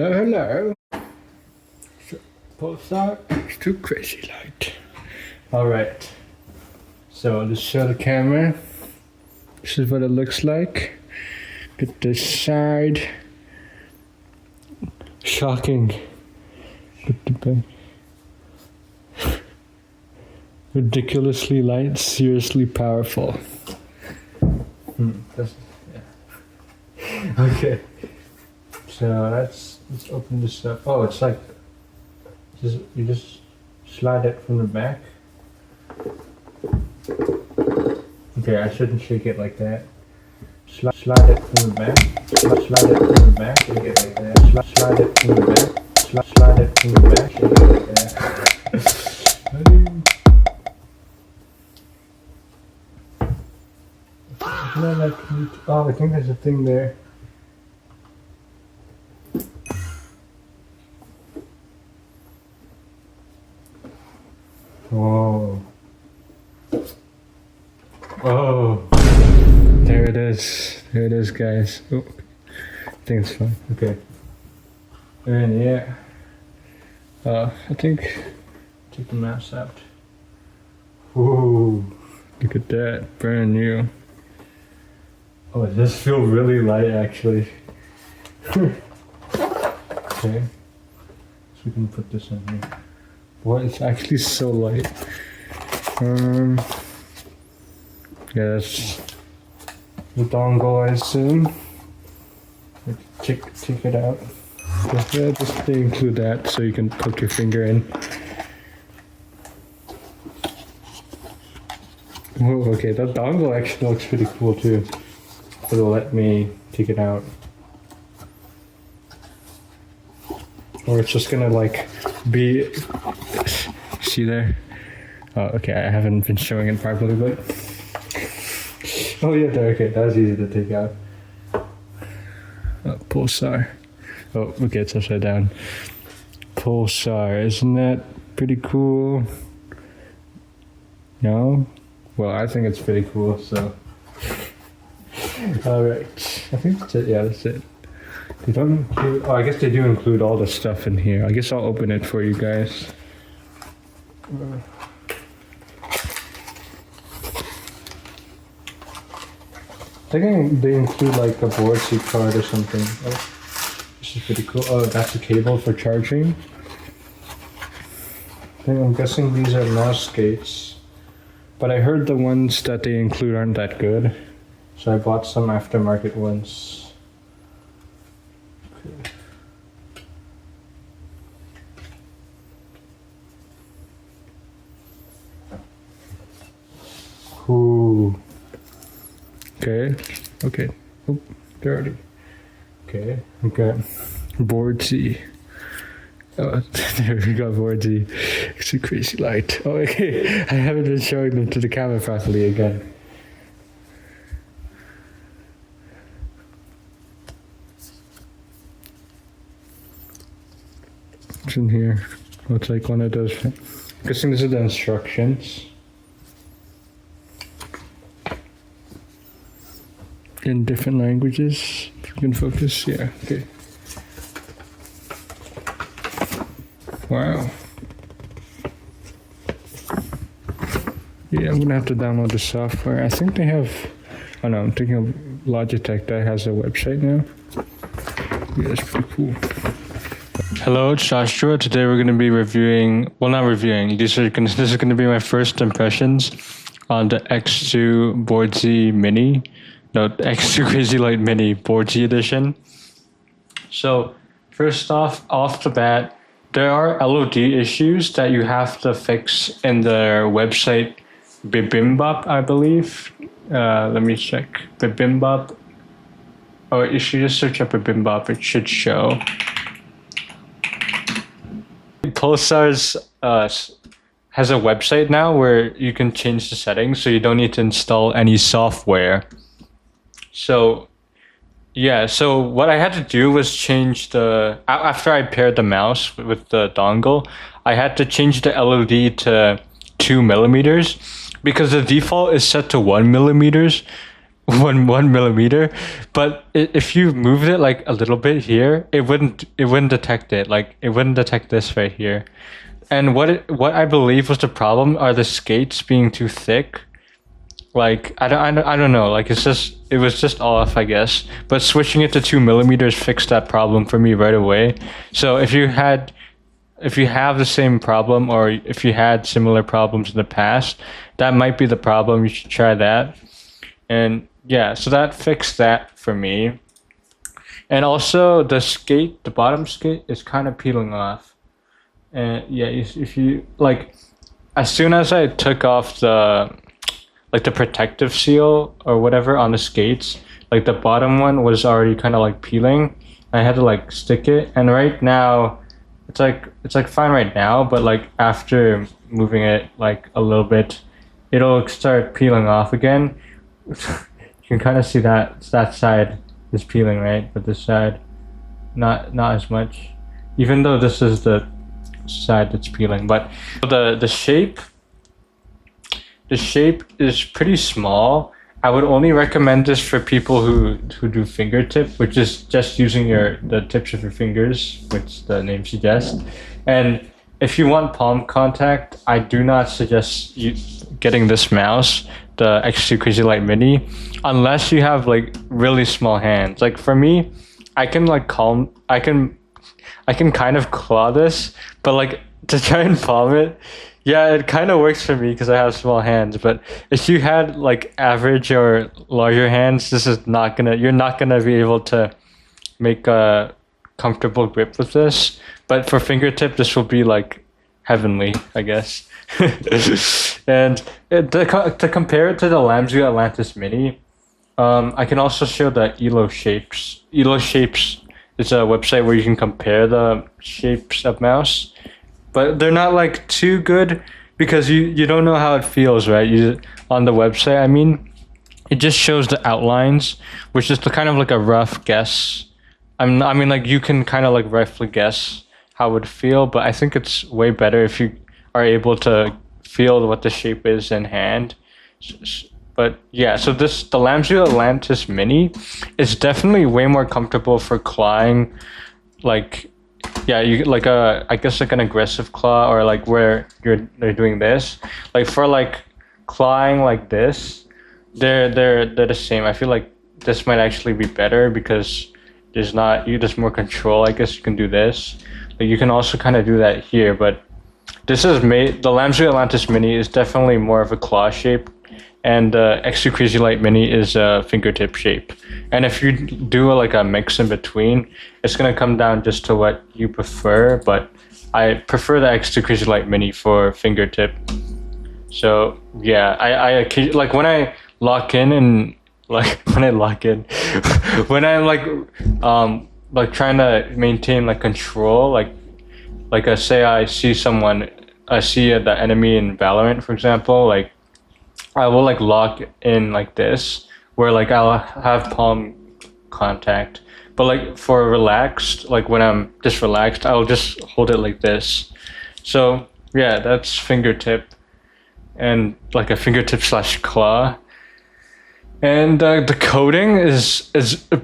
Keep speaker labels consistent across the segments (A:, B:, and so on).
A: Hello. So, Pulsar to CrazyLight. Alright. So let's show the camera. This is what it looks like. Get this side. Shocking. Get the back. Ridiculously light, seriously powerful. Yeah. Okay. So let's open this up. Oh, it's like you just slide it from the back. Okay, I shouldn't shake it like that. Slide it from the back. Slide it from the back. Shake it like that. Slide it from the back. Slide it from the back. Shake it like that. Oh, I think there's a thing there. Whoa. Oh. There it is. There it is, guys. Oh. I think it's fine. Okay. And yeah. I think take the mouse out. Whoa. Look at that. Brand new. Oh, it does feel really light actually. Okay. So we can put this in here. Boy, it's actually so light. Yeah, that's the dongle, I assume. Check it out. Yeah, just they include that so you can poke your finger in. Oh, okay, that dongle actually looks pretty cool too. It'll let me take it out. Or it's just gonna like be, see there? Oh, okay, I haven't been showing it properly, but, oh yeah, there, okay, that was easy to take out. Pulsar. Oh, okay, it's upside down. Pulsar, isn't that pretty cool? No? Well, I think it's pretty cool, so. Alright, I think that's it, yeah, that's it. They don't include, oh, I guess they do include all the stuff in here. I guess I'll open it for you guys. I think they include like a BOARDZY card or something. Oh, this is pretty cool. Oh, that's a cable for charging. I'm guessing these are mouse skates. But I heard the ones that they include aren't that good. So I bought some aftermarket ones. Okay. Ooh. Okay. Okay. Oh, dirty. Okay. We got BOARDZY. Oh, there we got BOARDZY. It's a CrazyLight. Oh, okay. I haven't been showing them to the camera properly again. What's in here? Oh, it's like one of those. I'm guessing this is the instructions. In different languages. If you can focus, yeah, okay. Wow. Yeah, I'm gonna have to download the software. I think they have, oh no, I'm thinking of Logitech that has a website now. Yeah, that's pretty cool. Hello, it's Joshua. Today we're gonna be reviewing, well not reviewing, this is gonna be my first impressions on the X2 BOARDZY Mini. No, X2 CrazyLight Mini BOARDZY edition. So first off the bat, there are LOD issues that you have to fix in their website, Bibimbap, I believe. Let me check. Bibimbap. Oh, you should just search up Bibimbap. It should show. Pulsar's has a website now where you can change the settings, so you don't need to install any software. So yeah, so what I had to do was change after I paired the mouse with the dongle, I had to change the LOD to 2 millimeters because the default is set to 1 millimeters. one millimeter, but if you moved it like a little bit here, it wouldn't detect it. Like it wouldn't detect this right here. And what I believe was the problem are the skates being too thick. Like I don't know. Like it was just off, I guess. But switching it to 2 millimeters fixed that problem for me right away. So if you have the same problem, or if you had similar problems in the past, that might be the problem. You should try that. And yeah, so that fixed that for me. And also the bottom skate is kind of peeling off. And yeah, if you like, as soon as I took off the protective seal or whatever on the skates, like the bottom one was already kind of like peeling. I had to like stick it, and right now it's like fine right now, but like after moving it like a little bit, it'll start peeling off again. You can kind of see that side is peeling, right? But this side, not as much. Even though this is the side that's peeling, but the shape is pretty small. I would only recommend this for people who do fingertip, which is just using the tips of your fingers, which the name suggests. And if you want palm contact, I do not suggest you getting this mouse, the X2 CrazyLight Mini, unless you have like really small hands. Like for me, I can kind of claw this, but like to try and palm it, yeah, it kind of works for me because I have small hands. But if you had like average or larger hands, you're not gonna be able to make a comfortable grip with this. But for fingertip, this will be like heavenly, I guess. And to compare it to the Lamzu Atlantis Mini, I can also show the Elo Shapes. Elo Shapes is a website where you can compare the shapes of mouse, but they're not like too good because you don't know how it feels, right? On the website, I mean, it just shows the outlines, which is kind of like a rough guess. I mean, like you can kind of like roughly guess how it would feel, but I think it's way better if you are able to feel what the shape is in hand. But yeah, so the Lamzu Atlantis Mini is definitely way more comfortable for clawing, like, yeah, you like I guess like an aggressive claw, or like where they're doing this. Like for like clawing like this, they're the same. I feel like this might actually be better because there's more control. I guess you can do this. Like you can also kind of do that here, but the Lamzu Atlantis Mini is definitely more of a claw shape, and the X2 CrazyLight Mini is a fingertip shape. And if you do like a mix in between, it's gonna come down just to what you prefer, but I prefer the X2 CrazyLight Mini for fingertip. So yeah, I like when I lock in and like when I'm like trying to maintain like control, like say I see the enemy in Valorant, for example, like I will like lock in like this, where like I'll have palm contact. But like for relaxed, like when I'm just relaxed, I'll just hold it like this. So yeah, that's fingertip, and like a fingertip / claw. And the coating is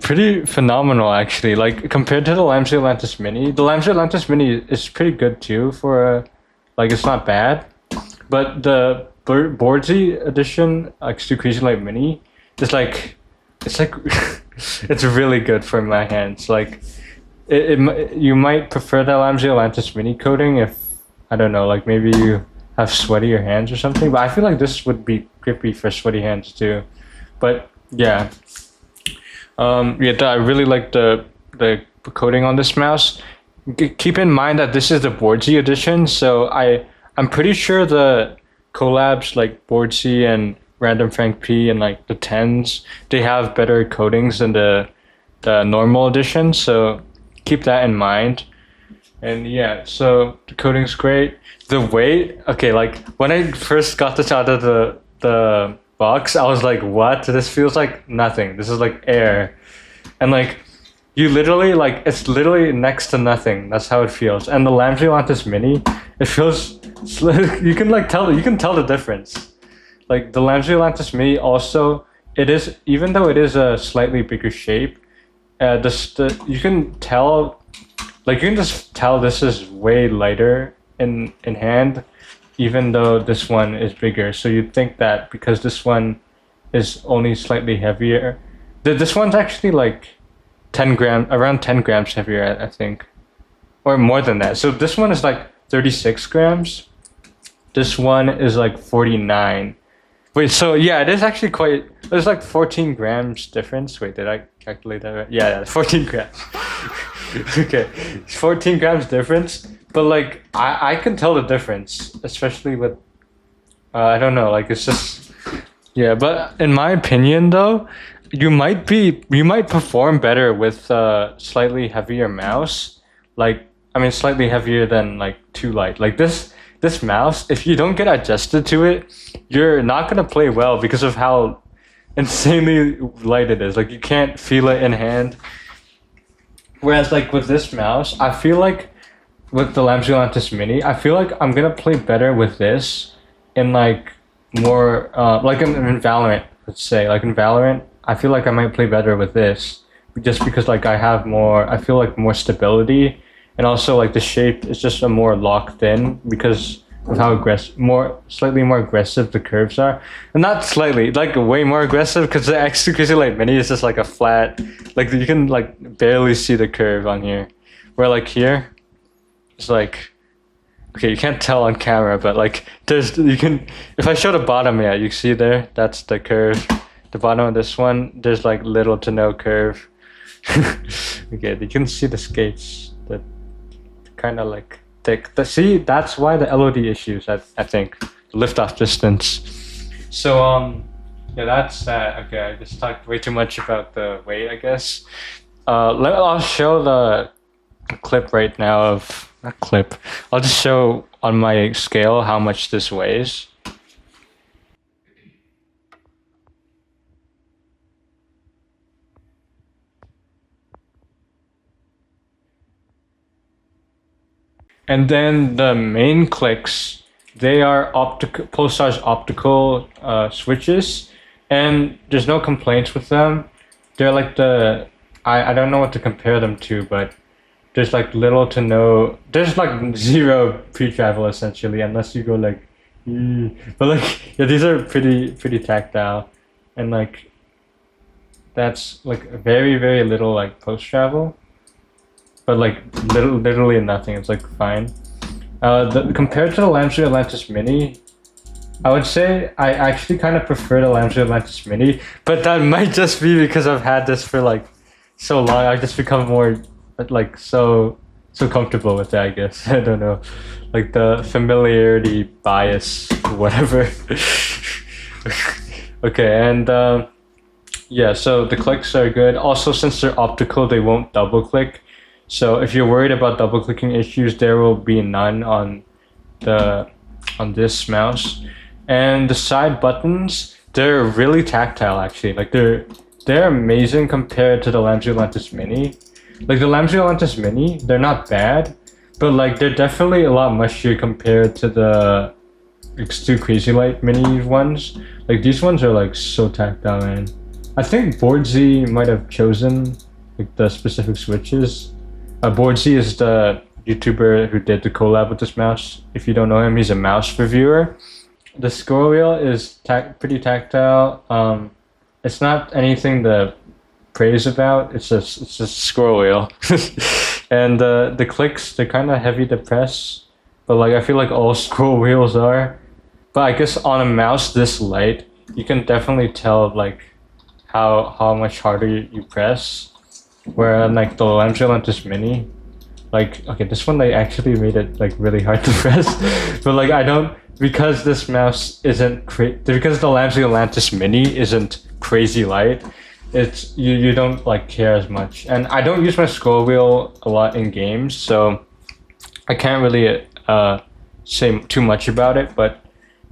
A: pretty phenomenal, actually. Like compared to the Lamzu Atlantis Mini, the Lamzu Atlantis Mini is pretty good too. Like it's not bad, but the BOARDZY edition X2 CrazyLight Mini is like it's really good for my hands. Like you might prefer the Lamzu Atlantis Mini coating if, I don't know, like maybe you have sweatier hands or something. But I feel like this would be grippy for sweaty hands too. But yeah, I really like the coating on this mouse. Keep in mind that this is the BOARDZY edition, so I'm pretty sure the collabs like BOARDZY and Random Frank P and like the 10s, they have better coatings than the normal edition, so keep that in mind. And yeah, so the coating's great. The weight, okay, like when I first got this out of the box, I was like, what? This feels like nothing. This is like air. And like you literally, like, it's literally next to nothing. That's how it feels. And the Lamzu Atlantis Mini, it feels, you can tell the difference. Like the Lamzu Atlantis Mini also it is, even though it is a slightly bigger shape, you can tell, like you can just tell this is way lighter in hand, even though this one is bigger. So you'd think that because this one is only slightly heavier, this one's actually like 10 grams, around 10 grams heavier, I think, or more than that. So this one is like 36 grams. This one is like 49. Wait, so yeah, it is actually quite, there's like 14 grams difference. Wait, did I calculate that right? Yeah, 14 grams. Okay, 14 grams difference. But like, I can tell the difference, especially with, I don't know, like it's just, yeah. But in my opinion though, you might perform better with a slightly heavier mouse. Like, I mean, slightly heavier than like too light. Like this mouse, if you don't get adjusted to it, you're not gonna play well because of how insanely light it is. Like you can't feel it in hand. Whereas like with this mouse, I feel like with the Lamps Mini, I feel like I'm gonna play better with this in like more like in Valorant, let's say. Like in Valorant, I feel like I might play better with this just because like I feel like more stability, and also like the shape is just a more locked in because of how slightly more aggressive the curves are. And not slightly, like way more aggressive, because the CrazyLight Mini is just like a flat, like you can like barely see the curve on here. Where like here, it's like, okay, you can't tell on camera, but like if I show the bottom, yeah, you see there, that's the curve. The bottom of this one, there's like little to no curve. Okay, you can see the skates, that kind of like thick. See, that's why the LOD issues, I think, the liftoff distance. So yeah, that's that. Okay, I just talked way too much about the weight, I guess. I'll show the clip right now of, not clip, I'll just show on my scale how much this weighs. And then the main clicks, they are Pulsar's optical switches, and there's no complaints with them. They're like I don't know what to compare them to, but there's like little to no, there's like zero pre-travel essentially, unless you go like, but like, yeah, these are pretty tactile, and like, that's like very, very little like post-travel. But like literally nothing. It's like fine. Compared to the Lamps Atlantis Mini, I would say I actually kind of prefer the Lamps Atlantis Mini, but that might just be because I've had this for like so long. I've just become more like so comfortable with it, I guess. I don't know, like the familiarity bias, whatever. Okay, and yeah, so the clicks are good. Also, since they're optical, they won't double click. So if you're worried about double clicking issues, there will be none on this mouse. And the side buttons, they're really tactile actually. Like they're amazing compared to the Lamps Atlantis Mini. Like the Lamps Atlantis Mini, they're not bad, but like they're definitely a lot mushier compared to the two CrazyLight Mini ones. Like these ones are like so tactile, man. I think BOARDZY might have chosen like the specific switches. BOARDZY is the YouTuber who did the collab with this mouse. If you don't know him, he's a mouse reviewer. The scroll wheel is pretty tactile. It's not anything to praise about. It's just a scroll wheel. And the clicks, they're kind of heavy to press, but like I feel like all scroll wheels are. But I guess on a mouse this light, you can definitely tell like how much harder you press. Where like the Lamps Atlantis Mini, like, okay, this one they actually made it like really hard to press, but like I don't, because this mouse isn't because the Lamps Atlantis Mini isn't CrazyLight, it's you don't like care as much. And I don't use my scroll wheel a lot in games, so I can't really say too much about it. But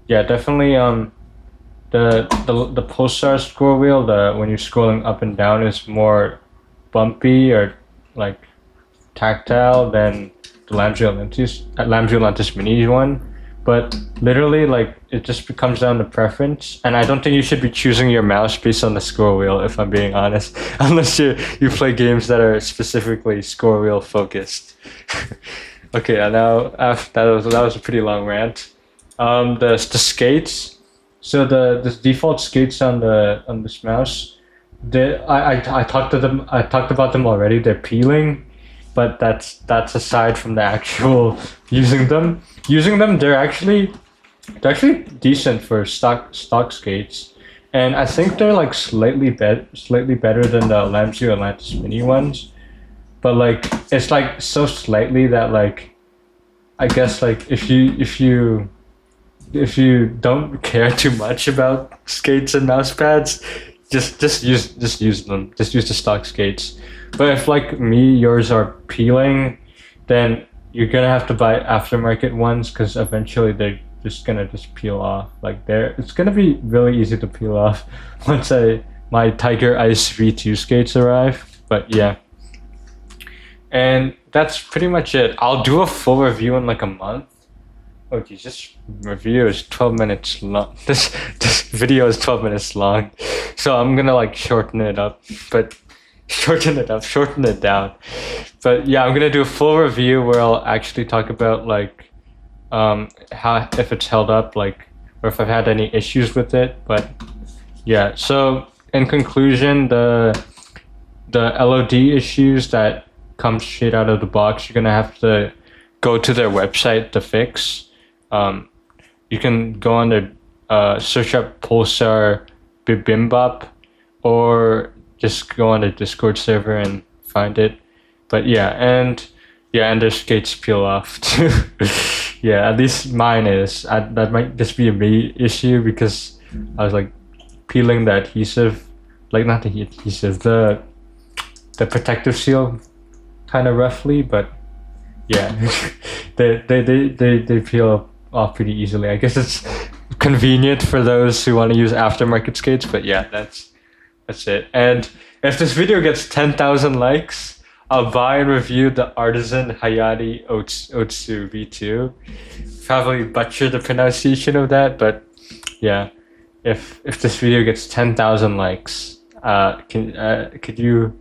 A: yeah, definitely the Pulsar scroll wheel, when you're scrolling up and down, is more bumpy or like tactile than the Lamps Atlantis Mini one. But literally, like, it just comes down to preference, and I don't think you should be choosing your mouse based on the scroll wheel, if I'm being honest, unless you play games that are specifically scroll wheel focused. Okay, and now that was a pretty long rant. The skates. So the default skates on this mouse, I talked about them already. They're peeling, but that's aside from the actual using them. Using them, they're actually decent for stock skates, and I think they're like slightly better than the Lamzu Atlantis Mini ones, but like it's like so slightly that like I guess like if you don't care too much about skates and mouse pads, just use them. Just use the stock skates. But if like me, yours are peeling, then you're gonna have to buy aftermarket ones because eventually they're just gonna peel off. Like it's gonna be really easy to peel off once my Tiger Ice V2 skates arrive. But yeah, and that's pretty much it. I'll do a full review in like a month. Oh geez, this review is 12 minutes long. This video is 12 minutes long, so I'm gonna like shorten it down. But yeah, I'm gonna do a full review where I'll actually talk about like how, if it's held up, like, or if I've had any issues with it. But yeah, so in conclusion, the LOD issues that come straight out of the box, you're gonna have to go to their website to fix. You can go on their search up Pulsar Bibimbap, or just go on the Discord server and find it. But yeah, and their skates peel off too. Yeah, at least mine is. That might just be a me issue because I was like peeling the adhesive, like not the adhesive, the protective seal kind of roughly, but yeah, they peel off pretty easily. I guess it's convenient for those who want to use aftermarket skates, but yeah, that's it. And if this video gets 10,000 likes, I'll buy and review the Artisan Hayate Otsu V2. Probably butcher the pronunciation of that, but yeah, if this video gets 10,000 likes, could you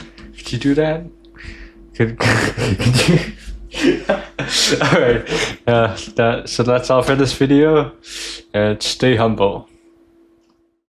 A: do that? Could you? All right. So that's all for this video, and stay humble.